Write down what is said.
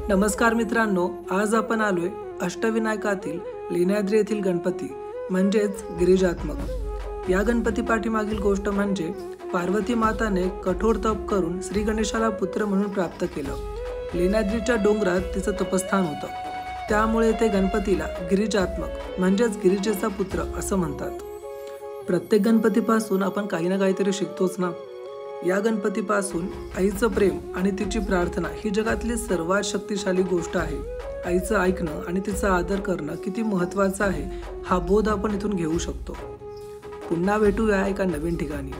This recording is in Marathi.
नमस्कार मित्रांनो, आज आपण आलोय अष्टविनायकातील लेण्याद्री येथील गणपती म्हणजेच गिरिजात्मक। या गणपती पाठीमागील गोष्ट म्हणजे पार्वती माताने कठोर तप करून श्री गणेशाला पुत्र म्हणून प्राप्त केलं। लेण्याद्रीच्या डोंगरात तिचं तपस्थान होतं, त्यामुळे ते गणपतीला गिरिजात्मक म्हणजेच गिरिजेचा पुत्र असं म्हणतात। प्रत्येक गणपतीपासून आपण काही ना काहीतरी शिकतोच ना। या गणपतीपासून आईचं प्रेम आणि तिची प्रार्थना ही जगातली सर्वात शक्तिशाली गोष्ट आहे। आईचं ऐकणं आणि तिचा आदर करणं किती महत्त्वाचं आहे हा बोध आपण इथून घेऊ शकतो। पुन्हा भेटूया एका नवीन ठिकाणी।